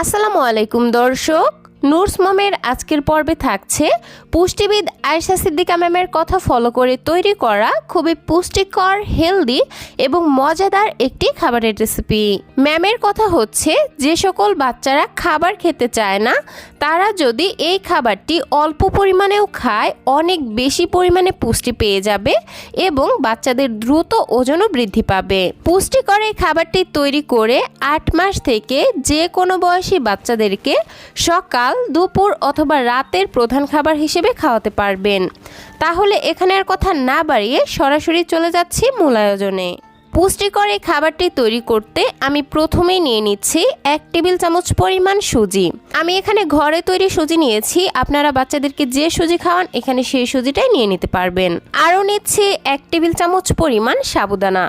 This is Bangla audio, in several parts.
আসসালামু আলাইকুম দর্শক, নুরস মমের আজকের পর্বে থাকছে পুষ্টিবিদ আয়েশা সিদ্দিকা ম্যামের কথা ফলো করে তৈরি করা খুবই পুষ্টিকর, হেলদি এবং মজাদার একটি খাবারের রেসিপি। ম্যামের কথা হচ্ছে, যে সকল বাচ্চারা খাবার খেতে চায় না তারা যদি এই খাবারটি অল্প পরিমাণেও খায় অনেক বেশি পরিমাণে পুষ্টি পেয়ে যাবে এবং বাচ্চাদের দ্রুত ওজনও বৃদ্ধি পাবে। পুষ্টিকর এই খাবারটি তৈরি করে 8 মাস থেকে যে কোনো বয়সী বাচ্চাদেরকে সকাল, দুপুর অথবা রাতের প্রধান খাবার হিসেবে খাওয়াতে পারবেন। তাহলে এখানে আর কথা না বাড়িয়ে সরাসরি চলে যাচ্ছি মূল আয়োজনে। পুষ্টিকর এই খাবারটি তৈরি করতে আমি প্রথমেই নিয়ে নিচ্ছি 1 টেবিল চামচ পরিমাণ সুজি। আমি এখানে ঘরে তৈরি সুজি নিয়েছি, আপনারা বাচ্চাদেরকে যে সুজি খাওয়ান এখানে সেই সুজিটাই নিয়ে নিতে পারবেন। আরও নিচ্ছি 1 টেবিল চামচ পরিমাণ সাবুদানা।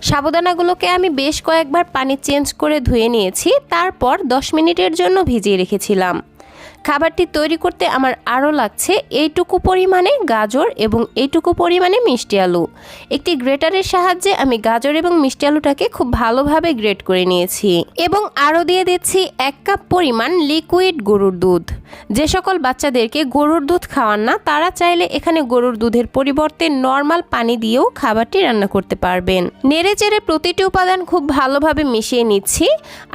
সাবুদানাগুলোকে আমি বেশ কয়েকবার পানি চেঞ্জ করে ধুয়ে নিয়েছি, তারপর 10 মিনিটের জন্য ভিজিয়ে রেখেছিলাম। খাবারটি তৈরি করতে আমার আরও লাগছে এইটুকু পরিমাণে গাজর এবং এইটুকু পরিমাণে মিষ্টি আলু। একটি গ্রেটারের সাহায্যে আমি গাজর এবং মিষ্টি আলুটাকে খুব ভালোভাবে গ্রেট করে নিয়েছি এবং আরও দিয়ে দিচ্ছি 1 কাপ পরিমাণ লিকুইড গরুর দুধ। যে সকল বাচ্চাদেরকে গরুর দুধ খাওয়ান না তারা চাইলে এখানে গরুর দুধের পরিবর্তে নর্মাল পানি দিয়েও খাবারটি রান্না করতে পারবেন। নেড়ে চেড়ে প্রতিটি উপাদান খুব ভালোভাবে মিশিয়ে নিচ্ছি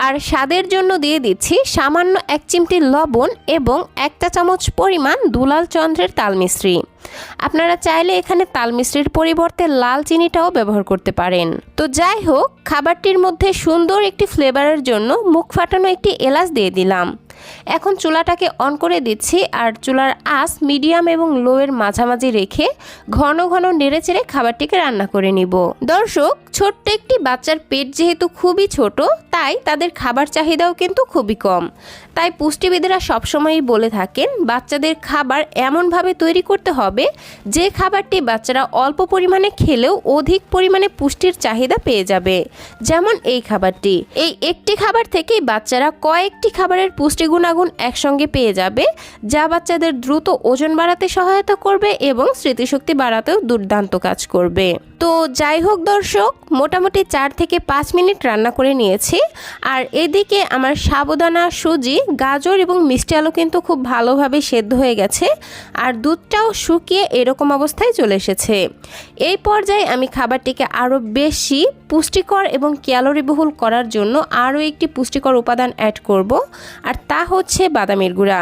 আর স্বাদের জন্য দিয়ে দিচ্ছি সামান্য 1 চিমটি লবণ এবং 1 চা চামচ পরিমাণ দুলাল চন্দ্রের তাল মিশ্রি। আপনারা চাইলে এখানে তাল মিশ্রির পরিবর্তে লাল চিনিটাও ব্যবহার করতে পারেন। তো যাই হোক, খাবারটির মধ্যে সুন্দর একটি ফ্লেভারের জন্য মুখ ফাটানো একটি এলাচ দিয়ে দিলাম। এখন চুলাটাকে অন করে দিচ্ছি আর চুলার আঁচ মিডিয়াম এবং লো এর মাঝামাঝি রেখে ঘন ঘন নেড়েচেড়ে খাবারটিকে রান্না করে নিব। দর্শক, ছোট্ট একটি বাচ্চার পেট যেহেতু খুবই ছোট, তাই তাদের খাবার চাহিদাও কিন্তু খুবই কম। তাই পুষ্টিবিদরা সবসময়ই বলে থাকেন বাচ্চাদের খাবার এমনভাবে তৈরি করতে হবে যে খাবারটি বাচ্চারা অল্প পরিমাণে খেলেও অধিক পরিমাণে পুষ্টির চাহিদা পেয়ে যাবে। যেমন এই খাবারটি, এই একটি খাবার থেকেই বাচ্চারা কয়েকটি খাবারের পুষ্টি গুণাগুণ একসঙ্গে পেয়ে যাবে, যা বাচ্চাদের দ্রুত ওজন বাড়াতে সহায়তা করবে এবং স্মৃতিশক্তি বাড়াতেও দুর্দান্ত কাজ করবে। তো যাই হোক দর্শক, মোটামুটি 4 থেকে 5 মিনিট রান্না করে নিয়েছি আর এদিকে আমার সাবুদানা, সুজি, গাজর এবং মিষ্টি আলু কিন্তু খুব ভালোভাবে সেদ্ধ হয়ে গেছে আর দুধটাও শুকিয়ে এরকম অবস্থায় চলে এসেছে। এই পর্যায়ে আমি খাবারটিকে আরও বেশি পুষ্টিকর এবং ক্যালোরিবহুল করার জন্য আরও একটি পুষ্টিকর উপাদান অ্যাড করব, আর তা হচ্ছে বাদামের গুঁড়া।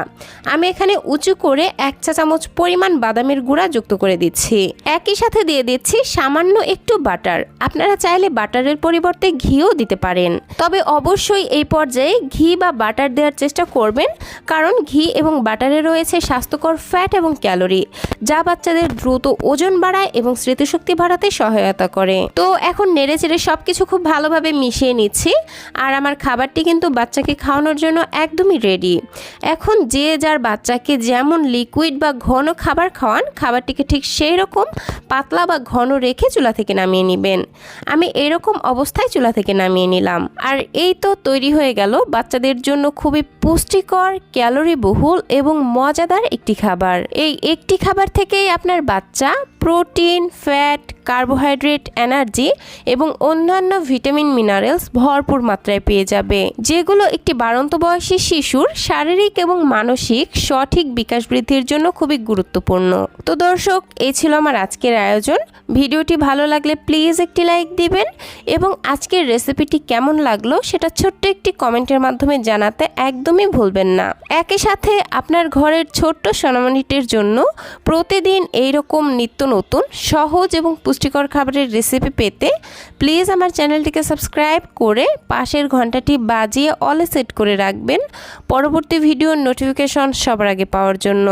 আমি এখানে উঁচু করে 1 চা চামচ পরিমাণ বাদামের গুঁড়া যুক্ত করে দিচ্ছি। একই সাথে দিয়ে দিচ্ছি সামান্য একটু বাটার। আপনারা চাইলে বাটারের পরিবর্তে ঘিও দিতে পারেন, তবে অবশ্যই এই পর্যায়ে ঘি বা বাটার দেওয়ার চেষ্টা করবেন, কারণ ঘি এবং বাটারে রয়েছে স্বাস্থ্যকর ফ্যাট এবং ক্যালোরি, যা বাচ্চাদের দ্রুত ওজন বাড়ায় এবং স্মৃতিশক্তি বাড়াতে সহায়তা করে। তো এখন নেড়েচেড়ে সবকিছু খুব ভালোভাবে মিশিয়ে নিচ্ছি আর আমার খাবারটি কিন্তু বাচ্চাকে খাওয়ানোর জন্য একদমই রেডি। এখন যে যার বাচ্চাকে যেমন লিকুইড বা ঘন খাবার খাওয়ান, খাবারটিকে ঠিক সেই রকম পাতলা বা ঘন রেখে চুলা থেকে নামিয়ে নেবেন। আমি এরকম অবস্থায় চুলা থেকে নামিয়ে নিলাম আর এই তো তৈরি হয়ে গেল বাচ্চাদের জন্য খুবই পুষ্টিকর, ক্যালোরি বহুল এবং মজাদার একটি খাবার। এই একটি খাবার থেকেই আপনার বাচ্চা প্রোটিন, ফ্যাট, কার্বোহাইড্রেট, এনার্জি এবং অন্যান্য ভিটামিন, মিনারেলস ভরপুর মাত্রায় পেয়ে যাবে, যেগুলো একটি বাড়ন্ত বয়সী শিশুর শারীরিক এবং মানসিক সঠিক বিকাশ বৃদ্ধির জন্য খুবই গুরুত্বপূর্ণ। তো দর্শক, এই ছিল আমার আজকের আয়োজন। ভিডিওটি ভালো লাগলে প্লিজ একটি লাইক দিবেন এবং আজকের রেসিপিটি কেমন লাগলো সেটা ছোট্ট একটি কমেন্টের মাধ্যমে জানাতে একদমই ভুলবেন না। একই সাথে আপনার ঘরের ছোট্ট সোনামণিটির জন্য প্রতিদিন এইরকম নিত্য নতুন সহজ এবং পুষ্টিকর খাবারের রেসিপি পেতে প্লিজ আমার চ্যানেলটিকে সাবস্ক্রাইব করে পাশের ঘন্টাটি বাজিয়ে অলে সেট করে রাখবেন পরবর্তী ভিডিওর নোটিফিকেশন সবার আগে পাওয়ার জন্য।